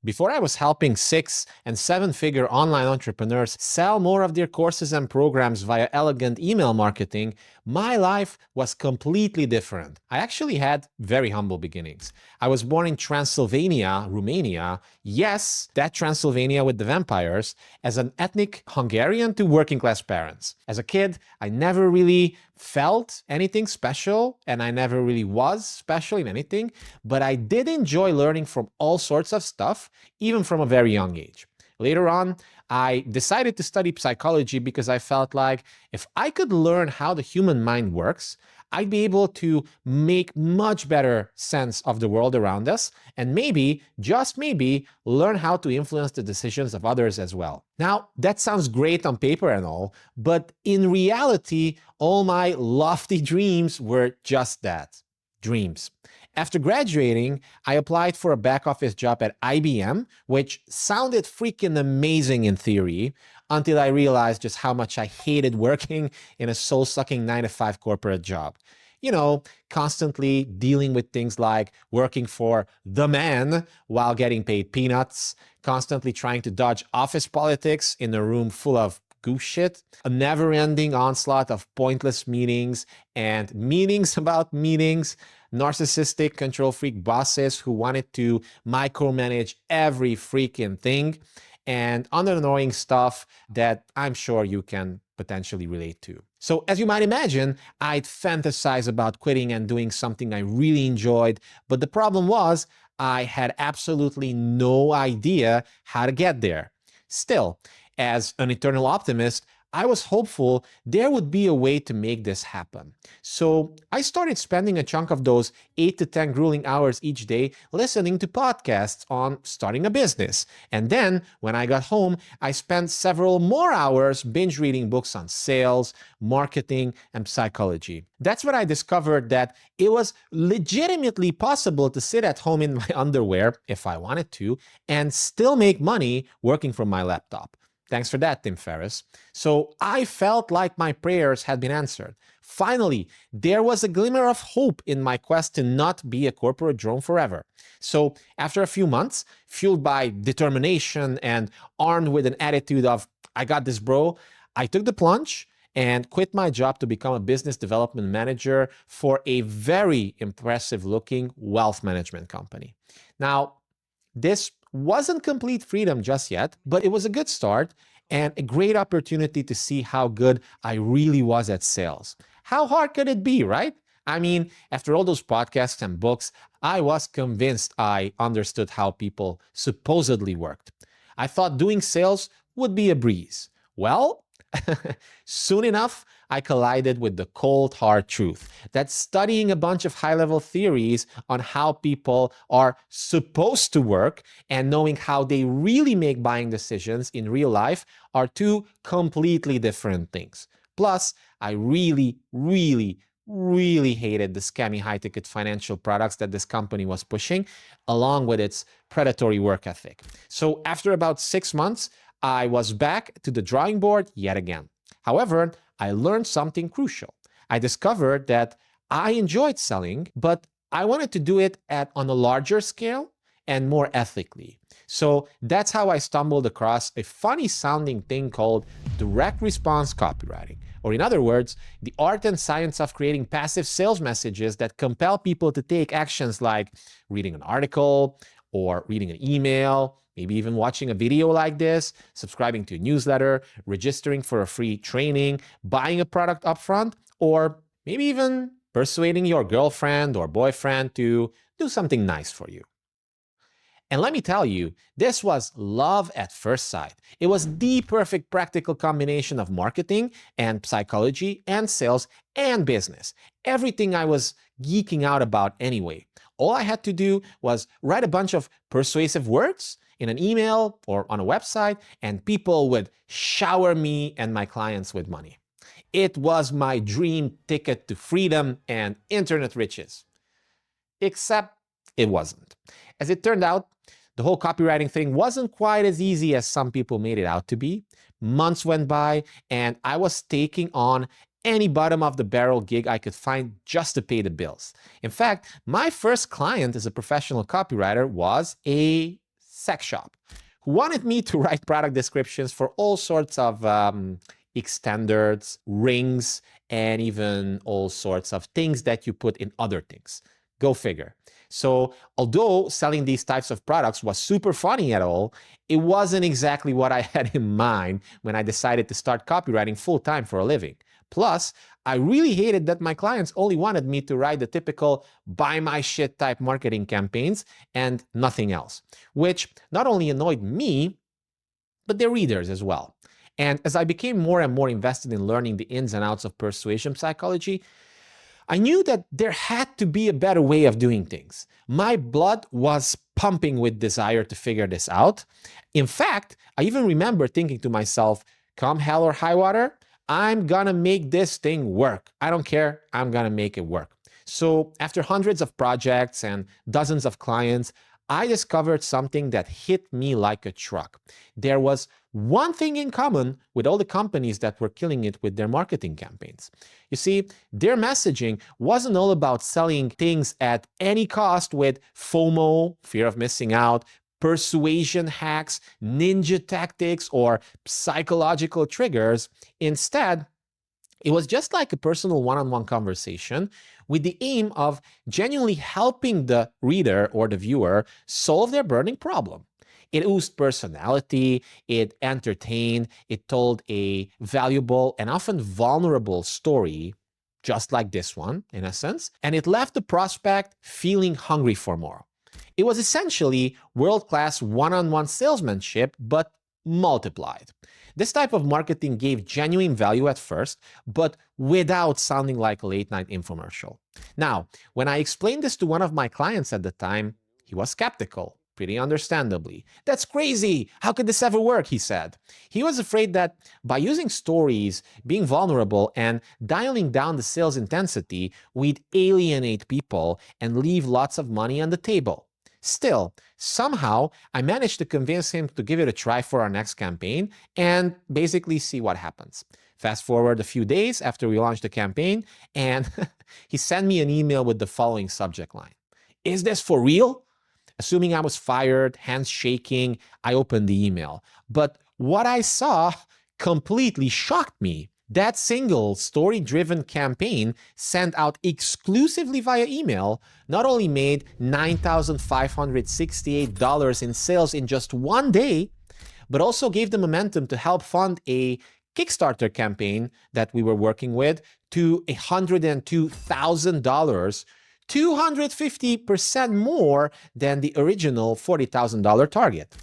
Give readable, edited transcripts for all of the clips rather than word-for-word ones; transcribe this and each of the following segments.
Before I was helping 6- and 7-figure online entrepreneurs sell more of their courses and programs via elegant email marketing, my life was completely different. I actually had very humble beginnings. I was born in Transylvania, Romania. Yes, that Transylvania with the vampires, as an ethnic Hungarian to working class parents. As a kid, I never really felt anything special, and I never really was special in anything, but I did enjoy learning from all sorts of stuff, even from a very young age. Later on, I decided to study psychology because I felt like if I could learn how the human mind works, I'd be able to make much better sense of the world around us and maybe, just maybe, learn how to influence the decisions of others as well. Now, that sounds great on paper and all, but in reality, all my lofty dreams were just that, dreams. After graduating, I applied for a back office job at IBM, which sounded freaking amazing in theory, until I realized just how much I hated working in a soul-sucking 9-to-5 corporate job. You know, constantly dealing with things like working for the man while getting paid peanuts, constantly trying to dodge office politics in a room full of goose shit, a never-ending onslaught of pointless meetings and meetings about meetings, narcissistic control freak bosses who wanted to micromanage every freaking thing, and other annoying stuff that I'm sure you can potentially relate to. So as you might imagine, I'd fantasize about quitting and doing something I really enjoyed, but the problem was I had absolutely no idea how to get there. Still, as an eternal optimist, I was hopeful there would be a way to make this happen. So I started spending a chunk of those 8 to 10 grueling hours each day listening to podcasts on starting a business. And then when I got home, I spent several more hours binge reading books on sales, marketing, and psychology. That's when I discovered that it was legitimately possible to sit at home in my underwear, if I wanted to, and still make money working from my laptop. Thanks for that, Tim Ferriss. So I felt like my prayers had been answered. Finally, there was a glimmer of hope in my quest to not be a corporate drone forever. So after a few months, fueled by determination and armed with an attitude of, I got this, bro, I took the plunge and quit my job to become a business development manager for a very impressive looking wealth management company. Now, this wasn't complete freedom just yet, but it was a good start and a great opportunity to see how good I really was at sales. How hard could it be, right? I mean, after all those podcasts and books, I was convinced I understood how people supposedly worked. I thought doing sales would be a breeze. Well, soon enough, I collided with the cold, hard truth that studying a bunch of high-level theories on how people are supposed to work and knowing how they really make buying decisions in real life are two completely different things. Plus, I really hated the scammy high-ticket financial products that this company was pushing, along with its predatory work ethic. So after about 6 months, I was back to the drawing board yet again. However, I learned something crucial. I discovered that I enjoyed selling, but I wanted to do it on a larger scale and more ethically. So that's how I stumbled across a funny sounding thing called direct response copywriting. Or in other words, the art and science of creating passive sales messages that compel people to take actions like reading an article or reading an email, maybe even watching a video like this, subscribing to a newsletter, registering for a free training, buying a product upfront, or maybe even persuading your girlfriend or boyfriend to do something nice for you. And let me tell you, this was love at first sight. It was the perfect practical combination of marketing and psychology and sales and business. Everything I was geeking out about anyway. All I had to do was write a bunch of persuasive words in an email or on a website, and people would shower me and my clients with money. It was my dream ticket to freedom and internet riches. Except it wasn't. As it turned out, the whole copywriting thing wasn't quite as easy as some people made it out to be. Months went by, and I was taking on any bottom-of-the-barrel gig I could find just to pay the bills. In fact, my first client as a professional copywriter was a sex shop who wanted me to write product descriptions for all sorts of extenders, rings, and even all sorts of things that you put in other things. Go figure. So although selling these types of products was super funny at all, it wasn't exactly what I had in mind when I decided to start copywriting full-time for a living. Plus, I really hated that my clients only wanted me to write the typical buy my shit type marketing campaigns and nothing else, which not only annoyed me, but their readers as well. And as I became more and more invested in learning the ins and outs of persuasion psychology, I knew that there had to be a better way of doing things. My blood was pumping with desire to figure this out. In fact, I even remember thinking to myself, come hell or high water, I'm gonna make this thing work. I don't care, I'm gonna make it work. So after hundreds of projects and dozens of clients, I discovered something that hit me like a truck. There was one thing in common with all the companies that were killing it with their marketing campaigns. You see, their messaging wasn't all about selling things at any cost with FOMO, fear of missing out, persuasion hacks, ninja tactics, or psychological triggers. Instead, it was just like a personal one-on-one conversation with the aim of genuinely helping the reader or the viewer solve their burning problem. It oozed personality, it entertained, it told a valuable and often vulnerable story, just like this one, in a sense, and it left the prospect feeling hungry for more. It was essentially world-class one-on-one salesmanship, but multiplied. This type of marketing gave genuine value at first, but without sounding like a late-night infomercial. Now, when I explained this to one of my clients at the time, he was skeptical, pretty understandably. That's crazy! How could this ever work? He said. He was afraid that by using stories, being vulnerable, and dialing down the sales intensity, we'd alienate people and leave lots of money on the table. Still, somehow, I managed to convince him to give it a try for our next campaign and basically see what happens. Fast forward a few days after we launched the campaign, and he sent me an email with the following subject line. Is this for real? Assuming I was fired, hands shaking, I opened the email. But what I saw completely shocked me. That single story-driven campaign sent out exclusively via email not only made $9,568 in sales in just one day, but also gave the momentum to help fund a Kickstarter campaign that we were working with to $102,000, 250% more than the original $40,000 target.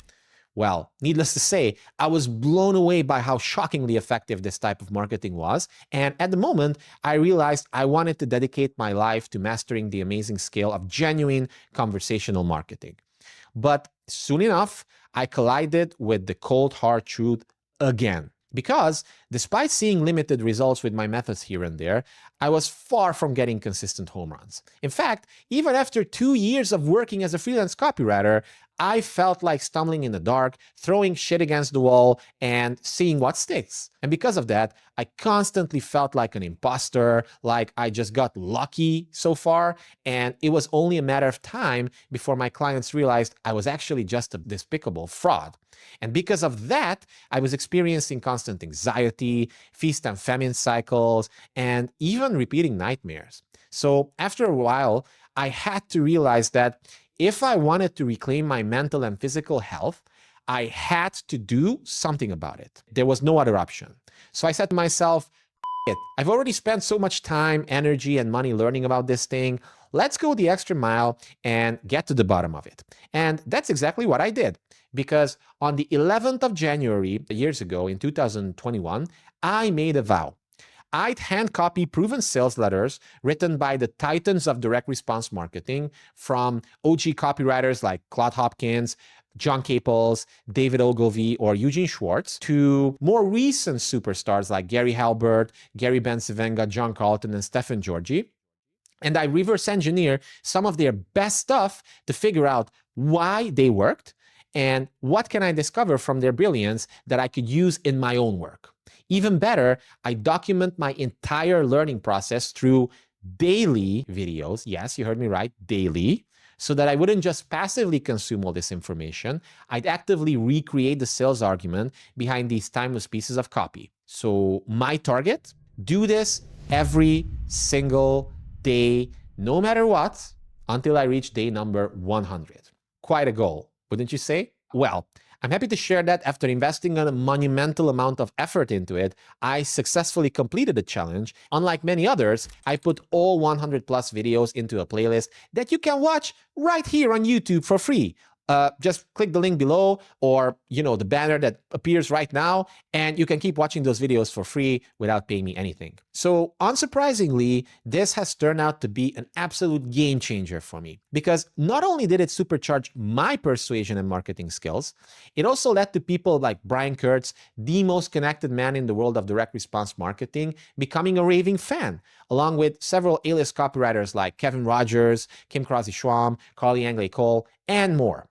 Well, needless to say, I was blown away by how shockingly effective this type of marketing was, and at the moment, I realized I wanted to dedicate my life to mastering the amazing skill of genuine conversational marketing. But soon enough, I collided with the cold hard truth again. Because despite seeing limited results with my methods here and there, I was far from getting consistent home runs. In fact, even after 2 years of working as a freelance copywriter, I felt like stumbling in the dark, throwing shit against the wall, and seeing what sticks. And because of that, I constantly felt like an imposter, like I just got lucky so far, and it was only a matter of time before my clients realized I was actually just a despicable fraud. And because of that, I was experiencing constant anxiety, feast and famine cycles, and even repeating nightmares. So after a while, I had to realize that if I wanted to reclaim my mental and physical health, I had to do something about it. There was no other option. So I said to myself, it. I've already spent so much time, energy, and money learning about this thing. Let's go the extra mile and get to the bottom of it. And that's exactly what I did. Because on the 11th of January, years ago in 2021, I made a vow. I'd hand copy proven sales letters written by the titans of direct response marketing, from OG copywriters like Claude Hopkins, John Caples, David Ogilvy, or Eugene Schwartz, to more recent superstars like Gary Halbert, Gary Bencivenga, John Carlton, and Stephen Georgi. And I reverse engineer some of their best stuff to figure out why they worked and what can I discover from their brilliance that I could use in my own work. Even better, I document my entire learning process through daily videos. Yes, you heard me right, daily. so that I wouldn't just passively consume all this information. I'd actively recreate the sales argument behind these timeless pieces of copy. So my target, do this every single day, no matter what, until I reach day number 100. Quite a goal, wouldn't you say? Well, I'm happy to share that after investing a monumental amount of effort into it, I successfully completed the challenge. Unlike many others, I put all 100 plus videos into a playlist that you can watch right here on YouTube for free. Just click the link below or, the banner that appears right now, and you can keep watching those videos for free without paying me anything. So unsurprisingly, this has turned out to be an absolute game changer for me because not only did it supercharge my persuasion and marketing skills, it also led to people like Brian Kurtz, the most connected man in the world of direct response marketing, becoming a raving fan, along with several A-list copywriters like Kevin Rogers, Kim Krause-Schwam, Carly Angley Cole, and more.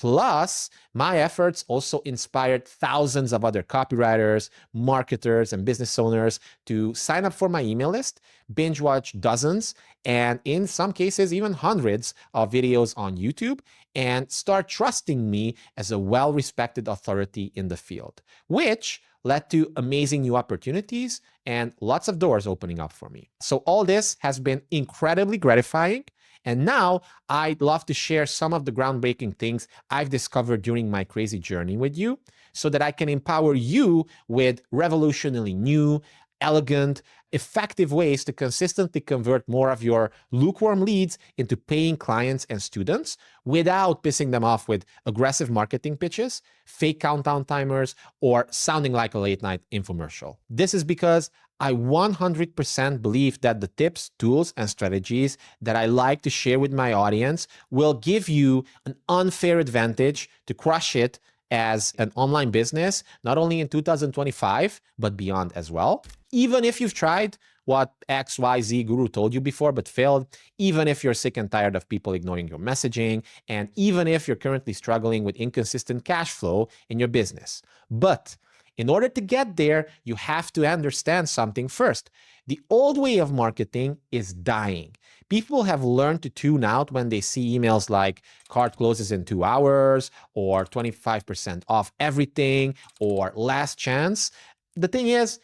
Plus, my efforts also inspired thousands of other copywriters, marketers, and business owners to sign up for my email list, binge watch dozens, and in some cases, even hundreds of videos on YouTube, and start trusting me as a well-respected authority in the field, which led to amazing new opportunities and lots of doors opening up for me. So all this has been incredibly gratifying. And now I'd love to share some of the groundbreaking things I've discovered during my crazy journey with you so that I can empower you with revolutionarily new, elegant, effective ways to consistently convert more of your lukewarm leads into paying clients and students without pissing them off with aggressive marketing pitches, fake countdown timers, or sounding like a late night infomercial. This is because I 100% believe that the tips, tools, and strategies that I like to share with my audience will give you an unfair advantage to crush it as an online business, not only in 2025, but beyond as well. Even if you've tried what XYZ guru told you before but failed, even if you're sick and tired of people ignoring your messaging, and even if you're currently struggling with inconsistent cash flow in your business. But in order to get there, you have to understand something first. The old way of marketing is dying. People have learned to tune out when they see emails like cart closes in 2 hours or 25% off everything or last chance. The thing is,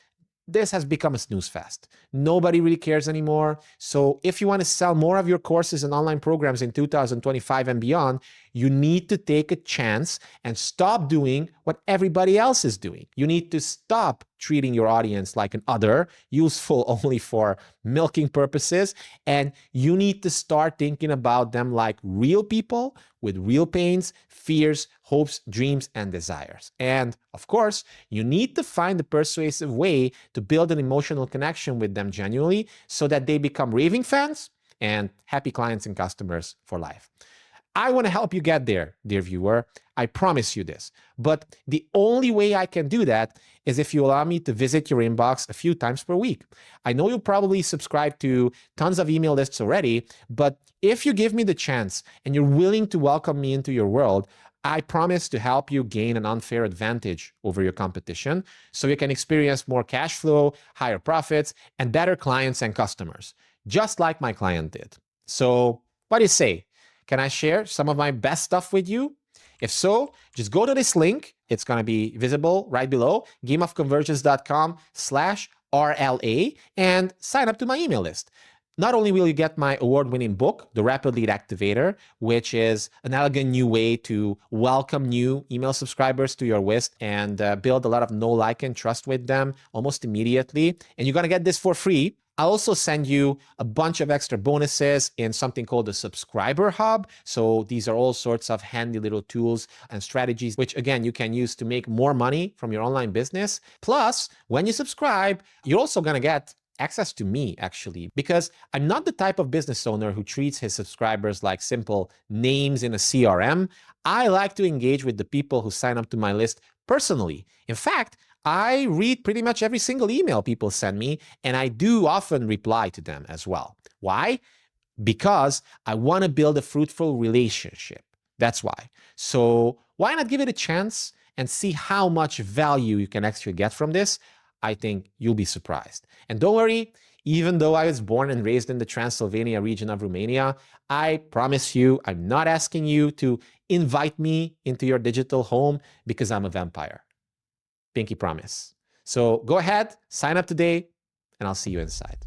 this has become a snooze fest. Nobody really cares anymore. So if you want to sell more of your courses and online programs in 2025 and beyond, you need to take a chance and stop doing what everybody else is doing. You need to stop treating your audience like an other, useful only for milking purposes, and you need to start thinking about them like real people with real pains, fears, hopes, dreams, and desires. And of course, you need to find a persuasive way to build an emotional connection with them genuinely so that they become raving fans and happy clients and customers for life. I want to help you get there, dear viewer. I promise you this. But the only way I can do that is if you allow me to visit your inbox a few times per week. I know you probably subscribe to tons of email lists already, but if you give me the chance and you're willing to welcome me into your world, I promise to help you gain an unfair advantage over your competition so you can experience more cash flow, higher profits, and better clients and customers, just like my client did. So what do you say? Can I share some of my best stuff with you? If so, just go to this link. It's going to be visible right below, gameofconversions.com/RLA, and sign up to my email list. Not only will you get my award-winning book, The Rapid Lead Activator, which is an elegant new way to welcome new email subscribers to your list and build a lot of know, like, and trust with them almost immediately. And you're going to get this for free. I'll also send you a bunch of extra bonuses in something called the Subscriber Hub. So these are all sorts of handy little tools and strategies, which again, you can use to make more money from your online business. Plus, when you subscribe, you're also going to get access to me, actually, because I'm not the type of business owner who treats his subscribers like simple names in a CRM. I like to engage with the people who sign up to my list personally. In fact, I read pretty much every single email people send me, and I do often reply to them as well. Why? Because I want to build a fruitful relationship. That's why. So why not give it a chance and see how much value you can actually get from this? I think you'll be surprised. And don't worry, even though I was born and raised in the Transylvania region of Romania, I promise you, I'm not asking you to invite me into your digital home because I'm a vampire. Pinky promise. So go ahead, sign up today, and I'll see you inside.